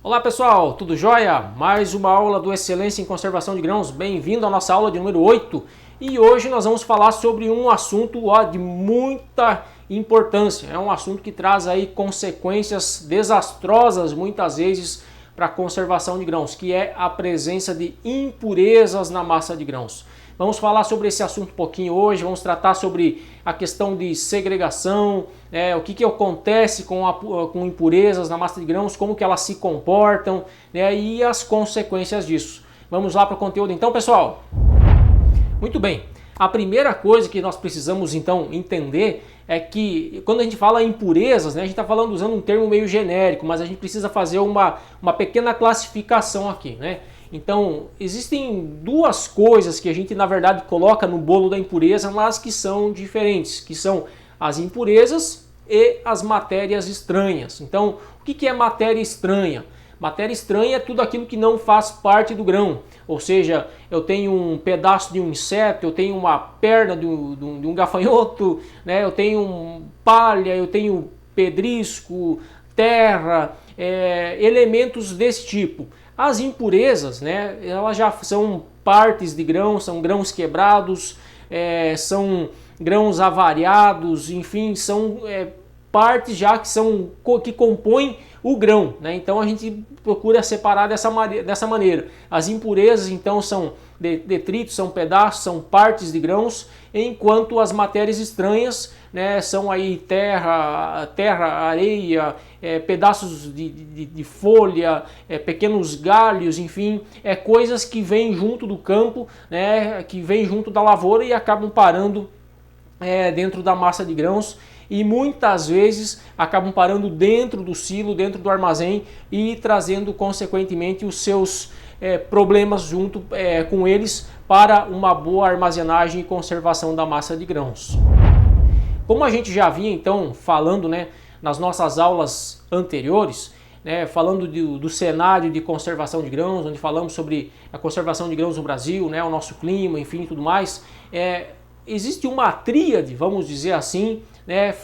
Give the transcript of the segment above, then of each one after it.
Olá pessoal, tudo jóia? Mais uma aula do Excelência em Conservação de Grãos. Bem-vindo à nossa aula de número 8. E hoje nós vamos falar sobre um assunto de muita importância. É um assunto que traz aí consequências desastrosas muitas vezes para a conservação de grãos, que é a presença de impurezas na massa de grãos. Vamos falar sobre esse assunto um pouquinho hoje, vamos tratar sobre a questão de segregação, o que acontece com impurezas na massa de grãos, como que elas se comportam, e as consequências disso. Vamos lá para o conteúdo então, pessoal? Muito bem, a primeira coisa que nós precisamos então entender é que quando a gente fala impurezas, a gente está falando usando um termo meio genérico, mas a gente precisa fazer uma pequena classificação aqui, Então, existem duas coisas que a gente, na verdade, coloca no bolo da impureza, mas que são diferentes, que são as impurezas e as matérias estranhas. Então, o que é matéria estranha? Matéria estranha é tudo aquilo que não faz parte do grão, ou seja, eu tenho um pedaço de um inseto, eu tenho uma perna de um gafanhoto, eu tenho palha, eu tenho pedrisco, terra, elementos desse tipo. As impurezas, elas já são partes de grãos, são grãos quebrados, são grãos avariados, enfim, são partes já que compõem o grão, Então a gente procura separar dessa maneira. As impurezas então são detritos, são pedaços, são partes de grãos, enquanto as matérias estranhas são aí terra, areia, pedaços de folha, pequenos galhos, enfim, coisas que vêm junto do campo, que vêm junto da lavoura e acabam parando dentro da massa de grãos e muitas vezes acabam parando dentro do silo, dentro do armazém e trazendo consequentemente os seus problemas junto com eles para uma boa armazenagem e conservação da massa de grãos. Como a gente já vinha então falando nas nossas aulas anteriores, falando do cenário de conservação de grãos, onde falamos sobre a conservação de grãos no Brasil, o nosso clima, enfim, tudo mais, existe uma tríade, vamos dizer assim,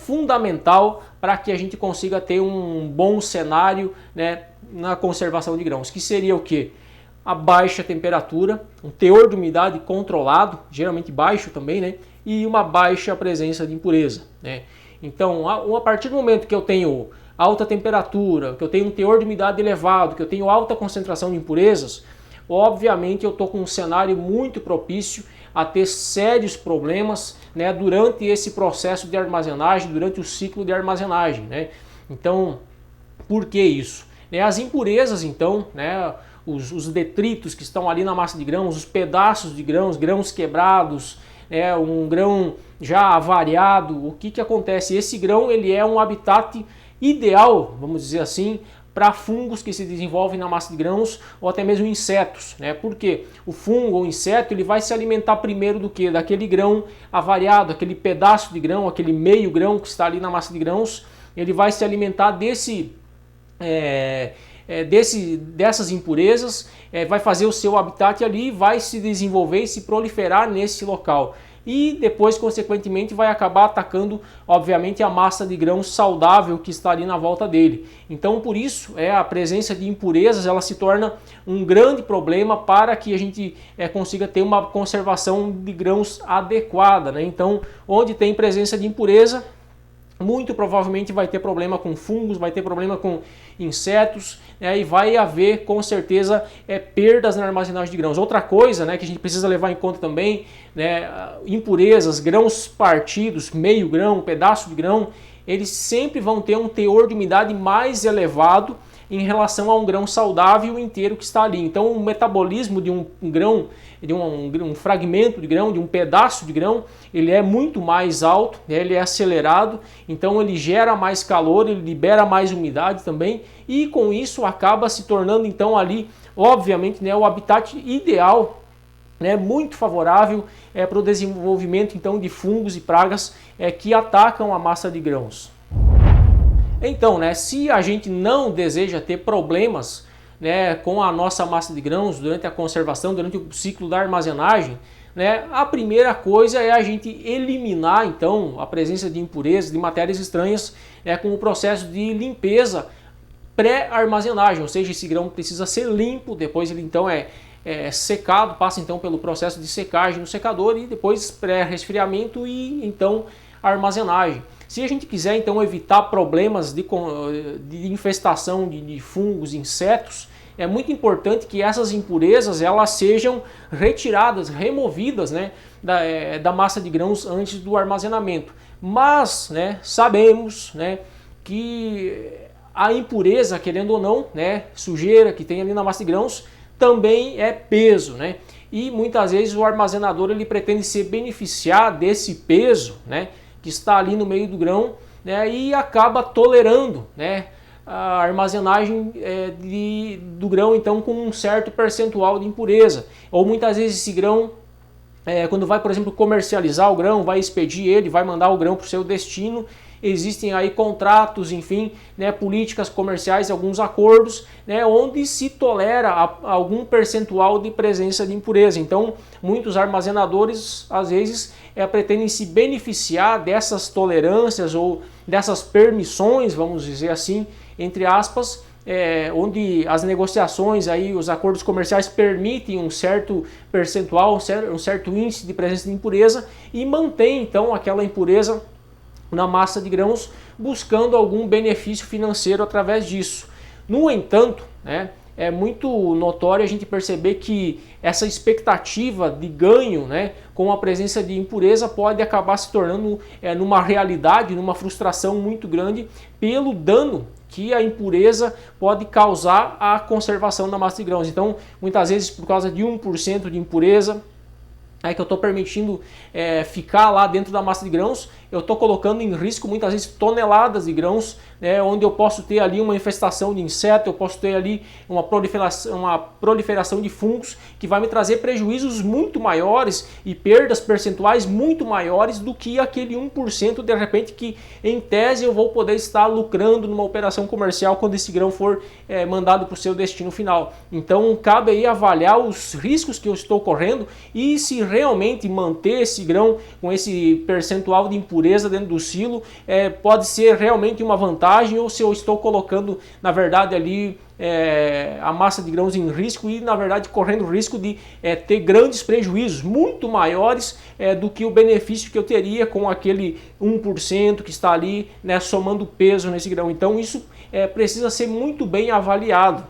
fundamental para que a gente consiga ter um bom cenário na conservação de grãos, que seria o quê? A baixa temperatura, um teor de umidade controlado, geralmente baixo também, e uma baixa presença de impureza. Então, a partir do momento que eu tenho alta temperatura, que eu tenho um teor de umidade elevado, que eu tenho alta concentração de impurezas, obviamente eu estou com um cenário muito propício a ter sérios problemas durante esse processo de armazenagem, durante o ciclo de armazenagem. Então, por que isso? As impurezas, então, os detritos que estão ali na massa de grãos, os pedaços de grãos, grãos quebrados, um grão já avariado, o que acontece? Esse grão ele é um habitat ideal, vamos dizer assim, para fungos que se desenvolvem na massa de grãos ou até mesmo insetos, Porque o fungo ou inseto ele vai se alimentar primeiro do que? Daquele grão avariado, aquele pedaço de grão, aquele meio grão que está ali na massa de grãos, ele vai se alimentar dessas impurezas, vai fazer o seu habitat ali, vai se desenvolver e se proliferar nesse local. E depois, consequentemente, vai acabar atacando, obviamente, a massa de grãos saudável que está ali na volta dele. Então, por isso, a presença de impurezas ela se torna um grande problema para que a gente consiga ter uma conservação de grãos adequada. Então, onde tem presença de impureza, muito provavelmente vai ter problema com fungos, vai ter problema com insetos, e vai haver com certeza perdas na armazenagem de grãos. Outra coisa que a gente precisa levar em conta também, impurezas, grãos partidos, meio grão, pedaço de grão, eles sempre vão ter um teor de umidade mais elevado em relação a um grão saudável inteiro que está ali. Então o metabolismo de um grão, de um fragmento de grão, de um pedaço de grão, ele é muito mais alto, ele é acelerado, então ele gera mais calor, ele libera mais umidade também, e com isso acaba se tornando então ali, obviamente, o habitat ideal, muito favorável para o desenvolvimento então de fungos e pragas que atacam a massa de grãos. Então, se a gente não deseja ter problemas com a nossa massa de grãos durante a conservação, durante o ciclo da armazenagem, a primeira coisa é a gente eliminar então a presença de impurezas, de matérias estranhas com o processo de limpeza pré-armazenagem, ou seja, esse grão precisa ser limpo, depois ele então é secado, passa então pelo processo de secagem no secador e depois pré-resfriamento e então armazenagem. Se a gente quiser então evitar problemas de infestação de fungos, insetos, é muito importante que essas impurezas elas sejam retiradas, removidas, né, da massa de grãos antes do armazenamento. Mas, né, sabemos, né, que a impureza, querendo ou não, né, sujeira que tem ali na massa de grãos, também é peso, né? E muitas vezes o armazenador ele pretende se beneficiar desse peso, né, que está ali no meio do grão, né, e acaba tolerando, né, a armazenagem do grão então com um certo percentual de impureza. Ou muitas vezes esse grão, quando vai, por exemplo, comercializar o grão, vai expedir ele, vai mandar o grão para o seu destino, existem aí contratos, enfim, né, políticas comerciais, alguns acordos, né, onde se tolera algum percentual de presença de impureza. Então, muitos armazenadores, às vezes, pretendem se beneficiar dessas tolerâncias ou dessas permissões, vamos dizer assim, entre aspas, onde as negociações, aí, os acordos comerciais permitem um certo percentual, um certo índice de presença de impureza e mantém, então, aquela impureza na massa de grãos, buscando algum benefício financeiro através disso. No entanto, né, é muito notório a gente perceber que essa expectativa de ganho, né, com a presença de impureza pode acabar se tornando numa realidade, numa frustração muito grande pelo dano que a impureza pode causar à conservação da massa de grãos. Então, muitas vezes por causa de 1% de impureza, que eu estou permitindo ficar lá dentro da massa de grãos, eu estou colocando em risco muitas vezes toneladas de grãos, né, onde eu posso ter ali uma infestação de inseto, eu posso ter ali uma proliferação de fungos que vai me trazer prejuízos muito maiores e perdas percentuais muito maiores do que aquele 1% de repente que em tese eu vou poder estar lucrando numa operação comercial quando esse grão for mandado para o seu destino final. Então cabe aí avaliar os riscos que eu estou correndo e se realmente manter esse grão com esse percentual de impureza dentro do silo pode ser realmente uma vantagem ou se eu estou colocando na verdade ali a massa de grãos em risco e na verdade correndo o risco de ter grandes prejuízos muito maiores do que o benefício que eu teria com aquele 1% que está ali, né, somando peso nesse grão. Então isso precisa ser muito bem avaliado.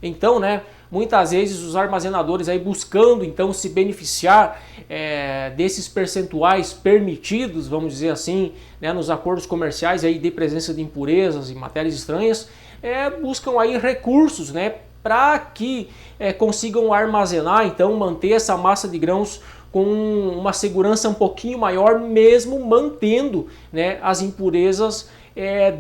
Então, né, muitas vezes os armazenadores aí buscando então se beneficiar desses percentuais permitidos, vamos dizer assim, né, nos acordos comerciais aí de presença de impurezas e matérias estranhas, buscam aí recursos, né, para que consigam armazenar, então manter essa massa de grãos com uma segurança um pouquinho maior, mesmo mantendo, né, as impurezas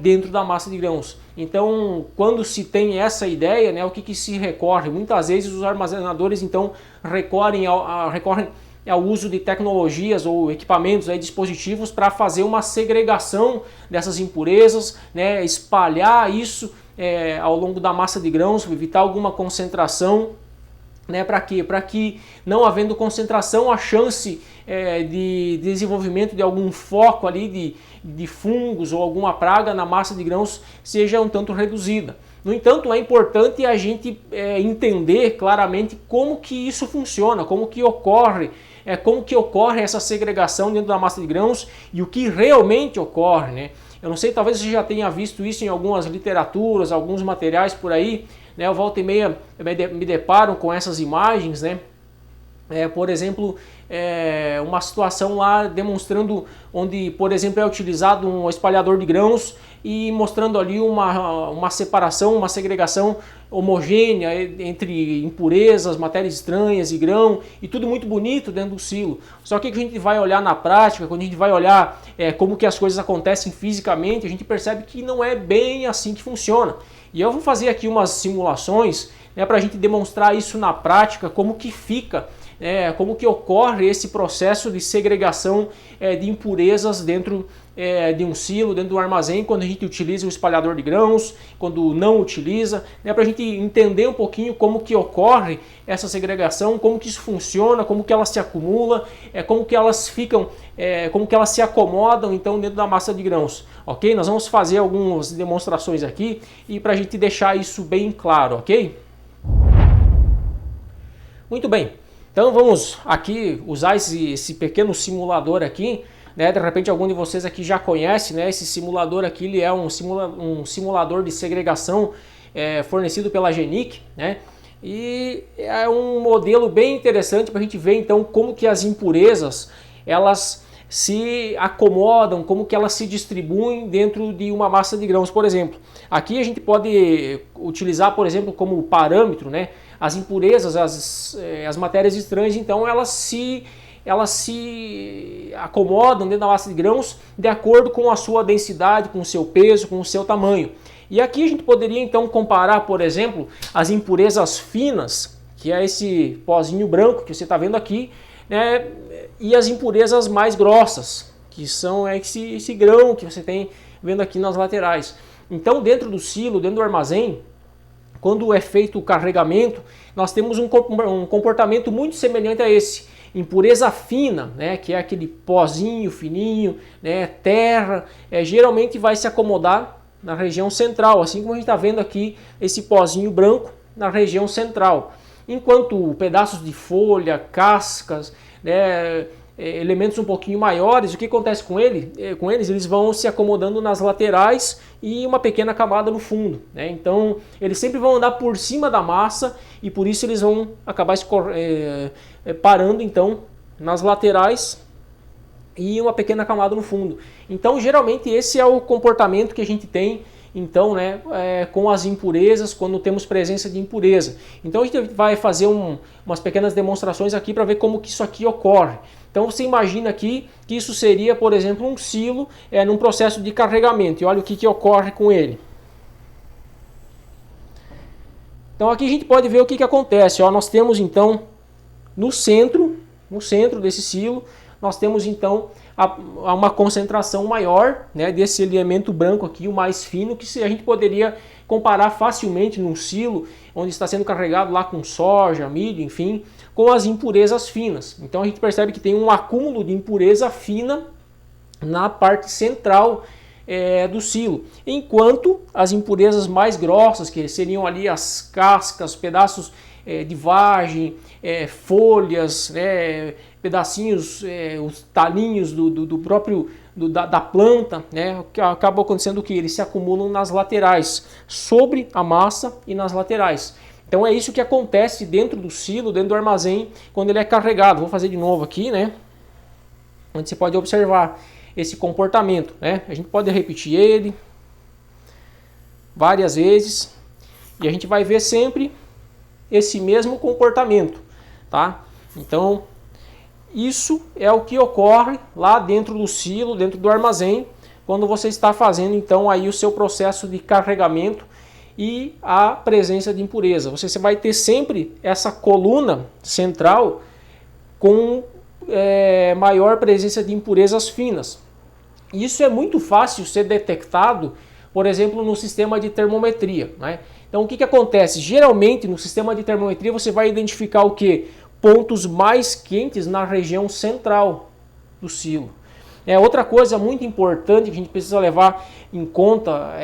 dentro da massa de grãos. Então, quando se tem essa ideia, né, o que se recorre? Muitas vezes os armazenadores então recorrem ao uso de tecnologias ou equipamentos, dispositivos para fazer uma segregação dessas impurezas, né, espalhar isso ao longo da massa de grãos, evitar alguma concentração. Né, para quê? Para que, não havendo concentração, a chance de desenvolvimento de algum foco ali de fungos ou alguma praga na massa de grãos seja um tanto reduzida. No entanto, é importante a gente entender claramente como que isso funciona, como que ocorre essa segregação dentro da massa de grãos e o que realmente ocorre, né? Eu não sei, talvez você já tenha visto isso em algumas literaturas, alguns materiais por aí, né? Eu volta e meia me deparo com essas imagens, né? Por exemplo, uma situação lá demonstrando onde, por exemplo, é utilizado um espalhador de grãos e mostrando ali uma separação, uma segregação homogênea entre impurezas, matérias estranhas e grão, e tudo muito bonito dentro do silo. Só que a gente vai olhar na prática, quando a gente vai olhar como que as coisas acontecem fisicamente, a gente percebe que não é bem assim que funciona. E eu vou fazer aqui umas simulações, né, para a gente demonstrar isso na prática, como que fica, como que ocorre esse processo de segregação de impurezas dentro de um silo, dentro do armazém, quando a gente utiliza o espalhador de grãos, quando não utiliza, né, para a gente entender um pouquinho como que ocorre essa segregação, como que isso funciona, como que ela se acumula, como que elas ficam, como que elas se acomodam então dentro da massa de grãos, ok? Nós vamos fazer algumas demonstrações aqui e para a gente deixar isso bem claro, ok? Muito bem, então vamos aqui usar esse pequeno simulador aqui, né? De repente algum de vocês aqui já conhece, né? Esse simulador aqui ele é um simulador de segregação fornecido pela Genic, né? E é um modelo bem interessante para a gente ver então como que as impurezas elas se acomodam, como que elas se distribuem dentro de uma massa de grãos, por exemplo. Aqui a gente pode utilizar, por exemplo, como parâmetro, né? As impurezas, as matérias estranhas, então elas se acomodam dentro da massa de grãos de acordo com a sua densidade, com o seu peso, com o seu tamanho. E aqui a gente poderia então comparar, por exemplo, as impurezas finas, que é esse pozinho branco que você está vendo aqui, né, e as impurezas mais grossas, que são esse grão que você tem vendo aqui nas laterais. Então dentro do silo, dentro do armazém, quando é feito o carregamento, nós temos um comportamento muito semelhante a esse. Impureza fina, né, que é aquele pozinho fininho, né, terra, geralmente vai se acomodar na região central, assim como a gente está vendo aqui esse pozinho branco na região central. Enquanto pedaços de folha, cascas, né, elementos um pouquinho maiores, o que acontece com eles? Eles vão se acomodando nas laterais e uma pequena camada no fundo, né? Então eles sempre vão andar por cima da massa e por isso eles vão acabar parando então nas laterais e uma pequena camada no fundo. Então geralmente esse é o comportamento que a gente tem então, né, com as impurezas, quando temos presença de impureza. Então a gente vai fazer umas pequenas demonstrações aqui para ver como que isso aqui ocorre. Então você imagina aqui que isso seria, por exemplo, um silo num processo de carregamento. E olha o que ocorre com ele. Então aqui a gente pode ver o que acontece. Ó, nós temos então no centro desse silo, nós temos então uma concentração maior, né, desse elemento branco aqui, o mais fino, que a gente poderia comparar facilmente num silo onde está sendo carregado lá com soja, milho, enfim, com as impurezas finas. Então a gente percebe que tem um acúmulo de impureza fina na parte central do silo, enquanto as impurezas mais grossas, que seriam ali as cascas, pedaços de vagem, folhas, pedacinhos, os talinhos do próprio da planta, né, que acaba acontecendo que eles se acumulam nas laterais, sobre a massa e nas laterais. Então é isso que acontece dentro do silo, dentro do armazém, quando ele é carregado. Vou fazer de novo aqui, né, onde você pode observar esse comportamento, né? A gente pode repetir ele várias vezes e a gente vai ver sempre esse mesmo comportamento, tá? Então isso é o que ocorre lá dentro do silo, dentro do armazém, quando você está fazendo então aí o seu processo de carregamento e a presença de impureza. Você vai ter sempre essa coluna central com maior presença de impurezas finas. Isso é muito fácil ser detectado, por exemplo, no sistema de termometria, né? Então o que acontece? Geralmente no sistema de termometria você vai identificar o que? Pontos mais quentes na região central do silo. Outra coisa muito importante que a gente precisa levar em conta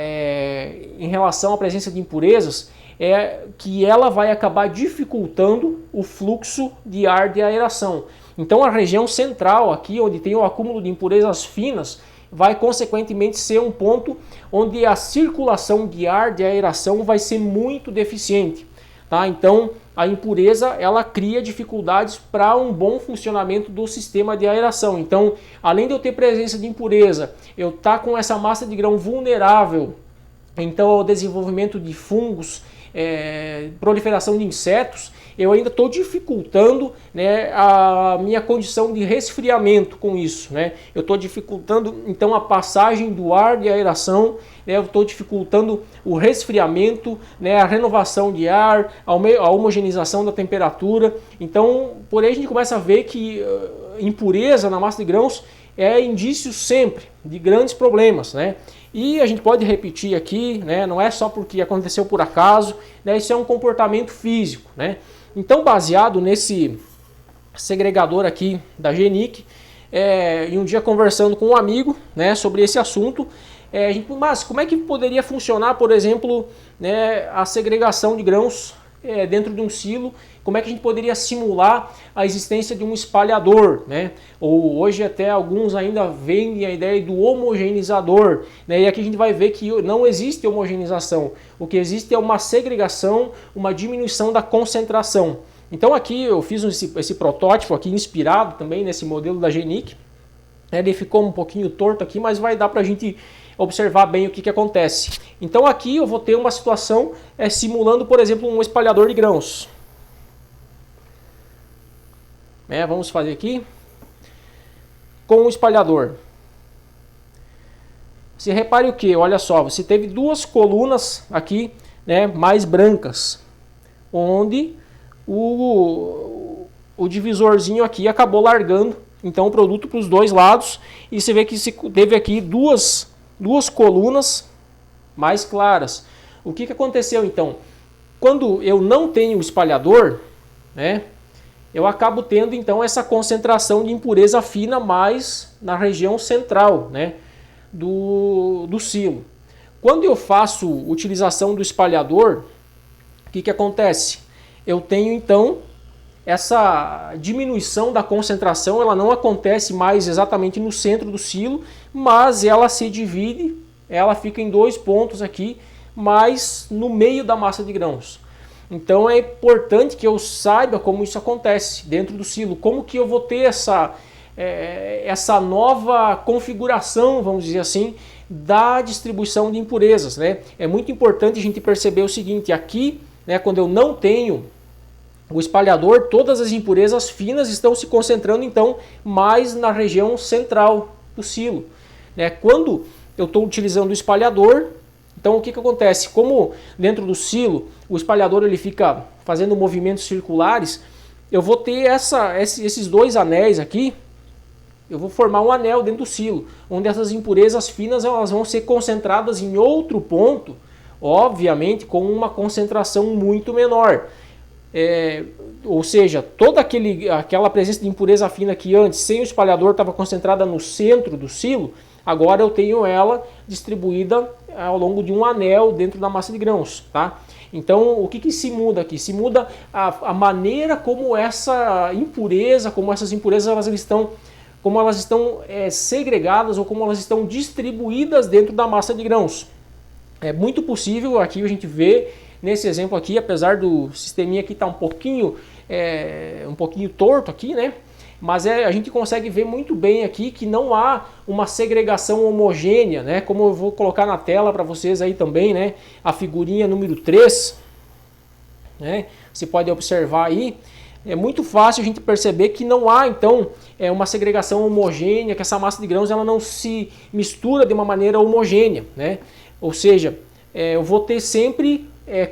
em relação à presença de impurezas é que ela vai acabar dificultando o fluxo de ar de aeração. Então a região central aqui, onde tem o acúmulo de impurezas finas, vai consequentemente ser um ponto onde a circulação de ar de aeração vai ser muito deficiente, tá? Então a impureza ela cria dificuldades para um bom funcionamento do sistema de aeração. Então, além de eu ter presença de impureza, eu estar com essa massa de grão vulnerável então ao desenvolvimento de fungos, proliferação de insetos, eu ainda estou dificultando, né, a minha condição de resfriamento com isso, né? Eu estou dificultando então a passagem do ar de aeração, né? Eu estou dificultando o resfriamento, né, a renovação de ar, a homogeneização da temperatura. Então, por aí a gente começa a ver que impureza na massa de grãos é indício sempre de grandes problemas, né? E a gente pode repetir aqui, né? Não é só porque aconteceu por acaso, né? Isso é um comportamento físico, né? Então, baseado nesse segregador aqui da Genic, e um dia conversando com um amigo, né, sobre esse assunto, mas como é que poderia funcionar, por exemplo, né, a segregação de grãos dentro de um silo? Como é que a gente poderia simular a existência de um espalhador, né? Ou hoje até alguns ainda veem a ideia do homogeneizador, né? E aqui a gente vai ver que não existe homogeneização. O que existe é uma segregação, uma diminuição da concentração. Então aqui eu fiz esse protótipo aqui inspirado também nesse modelo da Genic. Ele ficou um pouquinho torto aqui, mas vai dar para a gente observar bem o que acontece. Então aqui eu vou ter uma situação simulando, por exemplo, um espalhador de grãos. Vamos fazer aqui com o espalhador. Você repare o que? Olha só, você teve duas colunas aqui, né, mais brancas, onde o divisorzinho aqui acabou largando então o produto para os dois lados, e você vê que se teve aqui duas colunas mais claras. O que aconteceu então? Quando eu não tenho o espalhador, né, eu acabo tendo então essa concentração de impureza fina mais na região central, né, do silo. Quando eu faço utilização do espalhador, o que acontece? Eu tenho então essa diminuição da concentração, ela não acontece mais exatamente no centro do silo, mas ela se divide, ela fica em dois pontos aqui, mas no meio da massa de grãos. Então é importante que eu saiba como isso acontece dentro do silo, como que eu vou ter essa nova configuração, vamos dizer assim, da distribuição de impurezas, né? É muito importante a gente perceber o seguinte: aqui, né, quando eu não tenho o espalhador, todas as impurezas finas estão se concentrando então mais na região central do silo, né? Quando eu estou utilizando o espalhador, então o que acontece? Como dentro do silo o espalhador ele fica fazendo movimentos circulares, eu vou ter esses dois anéis aqui, eu vou formar um anel dentro do silo, onde essas impurezas finas elas vão ser concentradas em outro ponto, obviamente com uma concentração muito menor. Ou seja, toda aquela presença de impureza fina que antes, sem o espalhador, estava concentrada no centro do silo, agora eu tenho ela distribuída ao longo de um anel dentro da massa de grãos, tá? Então, o que se muda aqui? Se muda a maneira como essa impureza, como essas impurezas elas estão segregadas ou como elas estão distribuídas dentro da massa de grãos. É muito possível, aqui a gente vê nesse exemplo aqui, apesar do sisteminha aqui estar um pouquinho torto aqui, né? Mas a gente consegue ver muito bem aqui que não há uma segregação homogênea, né? Como eu vou colocar na tela para vocês aí também, né? A figurinha número 3, né? Você pode observar aí. É muito fácil a gente perceber que não há então uma segregação homogênea, que essa massa de grãos ela não se mistura de uma maneira homogênea, né? Ou seja, eu vou ter sempre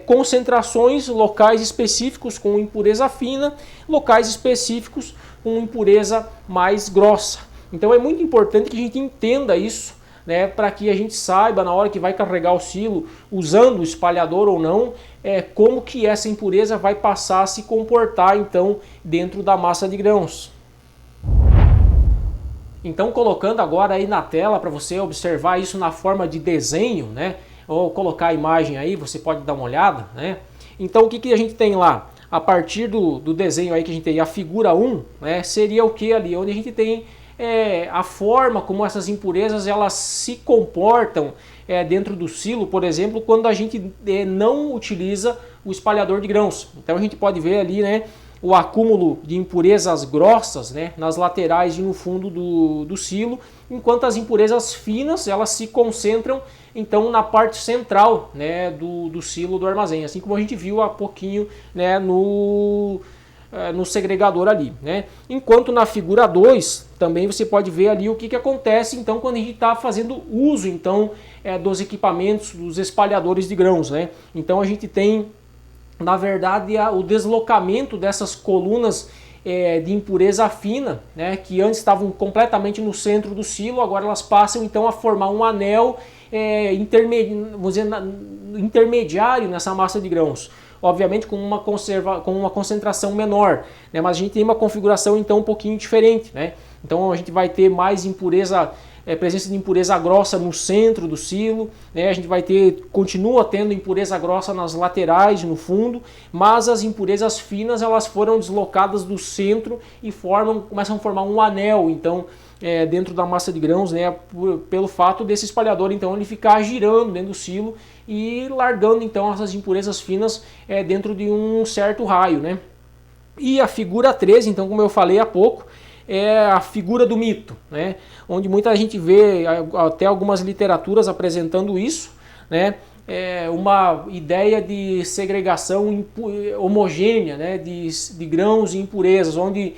concentrações locais específicos com impureza fina, locais específicos com impureza mais grossa. Então é muito importante que a gente entenda isso, né, para que a gente saiba na hora que vai carregar o silo, usando o espalhador ou não, como que essa impureza vai passar a se comportar então dentro da massa de grãos. Então, colocando agora aí na tela para você observar isso na forma de desenho, né? Ou colocar a imagem aí, você pode dar uma olhada, né? Então, o que a gente tem lá? A partir do desenho aí que a gente tem, a figura 1, né? Seria o que ali? Onde a gente tem a forma como essas impurezas elas se comportam dentro do silo, por exemplo, quando a gente não utiliza o espalhador de grãos. Então, a gente pode ver ali, né? O acúmulo de impurezas grossas, né, nas laterais e no fundo do silo, enquanto as impurezas finas elas se concentram então na parte central, né, do silo do armazém, assim como a gente viu há pouquinho, né, no segregador ali, né. Enquanto na figura 2 também você pode ver ali o que acontece então quando a gente está fazendo uso então dos equipamentos, dos espalhadores de grãos, né. Então a gente tem na verdade, o deslocamento dessas colunas de impureza fina, né, que antes estavam completamente no centro do silo, agora elas passam então a formar um anel intermediário nessa massa de grãos. Obviamente com uma concentração menor, né, mas a gente tem uma configuração então um pouquinho diferente, né? Então a gente vai ter mais impureza, presença de impureza grossa no centro do silo, né? A gente continua tendo impureza grossa nas laterais, no fundo, mas as impurezas finas elas foram deslocadas do centro e começam a formar um anel, então, dentro da massa de grãos, né? Pelo fato desse espalhador então ele ficar girando dentro do silo e largando então essas impurezas finas dentro de um certo raio, né? E a figura 13, então, como eu falei há pouco, é a figura do mito, né? Onde muita gente vê, até algumas literaturas apresentando isso, né? Uma ideia de segregação homogênea, né? de grãos e impurezas, onde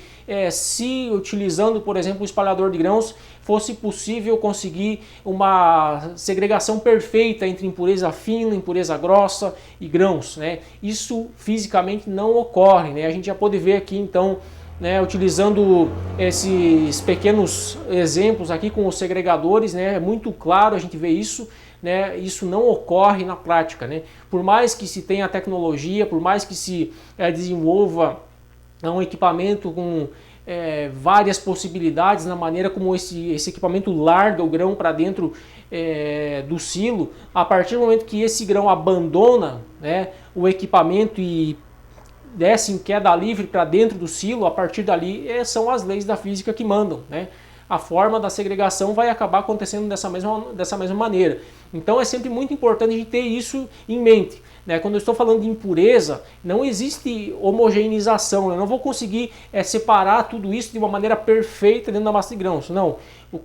se utilizando, por exemplo, o espalhador de grãos, fosse possível conseguir uma segregação perfeita entre impureza fina, impureza grossa e grãos, né? Isso fisicamente não ocorre, né? A gente já pode ver aqui então, né, utilizando esses pequenos exemplos aqui com os segregadores, né, é muito claro a gente vê isso, né, isso não ocorre na prática, né? Por mais que se tenha tecnologia, por mais que se desenvolva um equipamento com várias possibilidades na maneira como esse equipamento larga o grão para dentro do silo, a partir do momento que esse grão abandona, né, o equipamento e desce em queda livre para dentro do silo, a partir dali são as leis da física que mandam, né? A forma da segregação vai acabar acontecendo dessa mesma maneira. Então é sempre muito importante a gente ter isso em mente, né? Quando eu estou falando de impureza, não existe homogeneização, eu não vou conseguir separar tudo isso de uma maneira perfeita dentro da massa de grãos, não.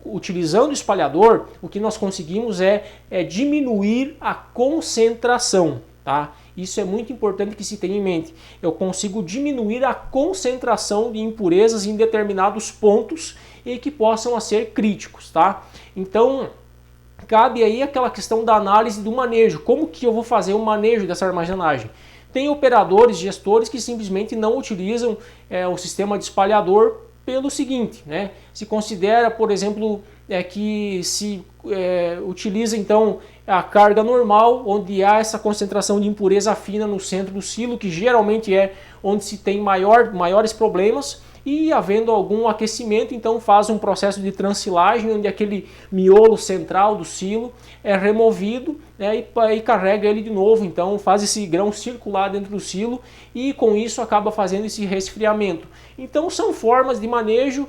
Utilizando o espalhador, o que nós conseguimos é diminuir a concentração, tá? Isso é muito importante que se tenha em mente. Eu consigo diminuir a concentração de impurezas em determinados pontos e que possam ser críticos, tá? Então, cabe aí aquela questão da análise do manejo. Como que eu vou fazer o manejo dessa armazenagem? Tem operadores, gestores que simplesmente não utilizam o sistema de espalhador pelo seguinte, né? Se considera, por exemplo, que se utiliza então a carga normal, onde há essa concentração de impureza fina no centro do silo, que geralmente é onde se tem maiores problemas, e havendo algum aquecimento, então faz um processo de transilagem, onde aquele miolo central do silo é removido, né, e carrega ele de novo, então faz esse grão circular dentro do silo e com isso acaba fazendo esse resfriamento. Então são formas de manejo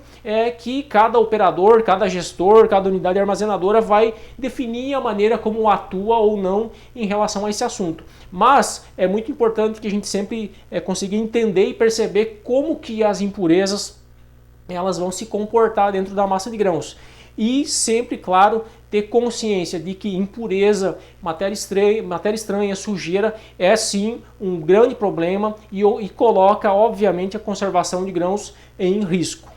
que cada operador, cada gestor, cada unidade armazenadora vai definir a maneira como atua ou não em relação a esse assunto. Mas é muito importante que a gente sempre consiga entender e perceber como que as impurezas elas vão se comportar dentro da massa de grãos. E sempre, claro, ter consciência de que impureza, matéria estranha, sujeira é sim um grande problema e coloca, obviamente, a conservação de grãos em risco.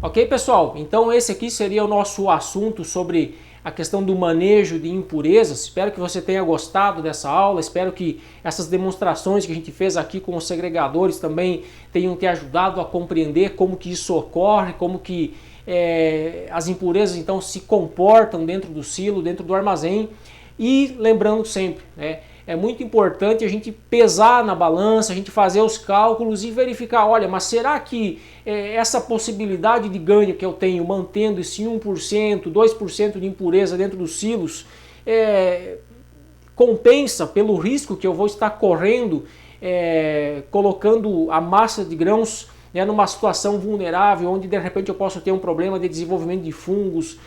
Ok, pessoal? Então esse aqui seria o nosso assunto sobre a questão do manejo de impurezas. Espero que você tenha gostado dessa aula, espero que essas demonstrações que a gente fez aqui com os segregadores também tenham te ajudado a compreender como que isso ocorre, como que as impurezas então se comportam dentro do silo, dentro do armazém. E lembrando sempre, né, é muito importante a gente pesar na balança, a gente fazer os cálculos e verificar, olha, mas será que essa possibilidade de ganho que eu tenho mantendo esse 1%, 2% de impureza dentro dos silos compensa pelo risco que eu vou estar correndo colocando a massa de grãos numa situação vulnerável, onde de repente eu posso ter um problema de desenvolvimento de fungos,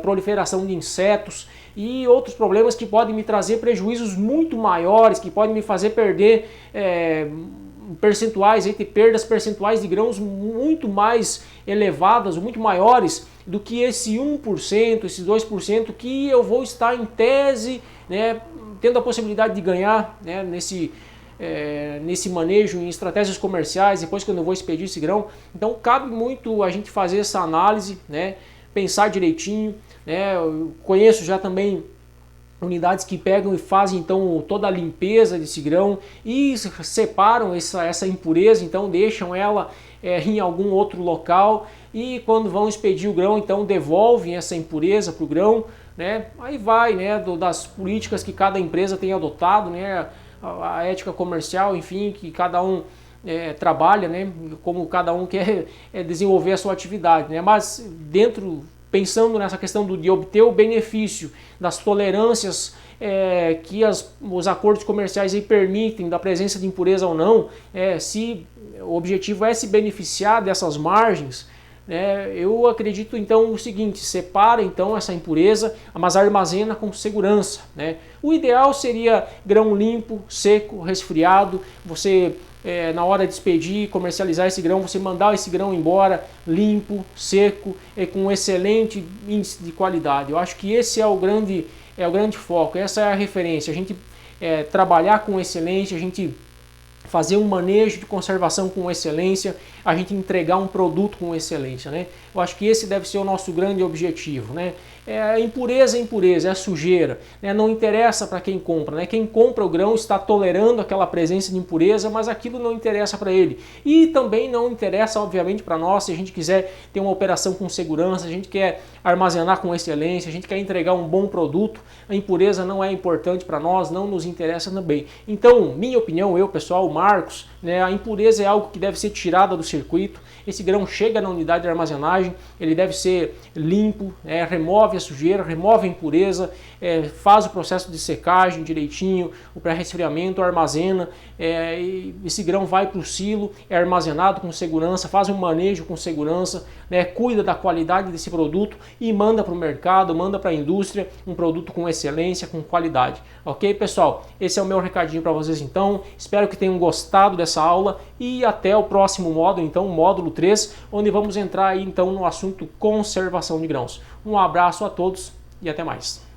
proliferação de insetos e outros problemas que podem me trazer prejuízos muito maiores, que podem me fazer perder perdas percentuais de grãos muito mais elevadas, muito maiores do que esse 1%, esse 2% que eu vou estar em tese, né, tendo a possibilidade de ganhar, né, nesse manejo em estratégias comerciais, depois que eu não vou expedir esse grão. Então cabe muito a gente fazer essa análise, né, pensar direitinho, né. Eu conheço já também unidades que pegam e fazem então toda a limpeza desse grão e separam essa impureza, então deixam ela em algum outro local, e quando vão expedir o grão, então devolvem essa impureza para o grão, né? Aí vai, né, das políticas que cada empresa tem adotado, né, a ética comercial, enfim, que cada um trabalha, né, como cada um quer desenvolver a sua atividade, né? Mas pensando nessa questão de obter o benefício das tolerâncias que os acordos comerciais aí permitem, da presença de impureza ou não, se o objetivo é se beneficiar dessas margens, eu acredito então o seguinte: separa então essa impureza, mas armazena com segurança, né? O ideal seria grão limpo, seco, resfriado. Você na hora de expedir, comercializar esse grão, você mandar esse grão embora limpo, seco e com excelente índice de qualidade. Eu acho que esse é o grande foco, essa é a referência. A gente trabalhar com excelência, a gente fazer um manejo de conservação com excelência, a gente entregar um produto com excelência, né? Eu acho que esse deve ser o nosso grande objetivo, né? Impureza é impureza, é sujeira, né? Não interessa para quem compra, né? Quem compra o grão está tolerando aquela presença de impureza, mas aquilo não interessa para ele. E também não interessa, obviamente, para nós, se a gente quiser ter uma operação com segurança, a gente quer armazenar com excelência, a gente quer entregar um bom produto, a impureza não é importante para nós, não nos interessa também. Então, minha opinião, pessoal, Marcos, né, a impureza é algo que deve ser tirada do circuito. Esse grão chega na unidade de armazenagem, ele deve ser limpo, remove a sujeira, remove a impureza, faz o processo de secagem direitinho, o pré-resfriamento, armazena, esse grão vai para o silo, é armazenado com segurança, faz um manejo com segurança, né, cuida da qualidade desse produto e manda para o mercado, manda para a indústria um produto com excelência, com qualidade. Ok, pessoal? Esse é o meu recadinho para vocês então. Espero que tenham gostado dessa aula e até o próximo módulo, então, módulo 3, onde vamos entrar aí então no assunto conservação de grãos. Um abraço a todos e até mais.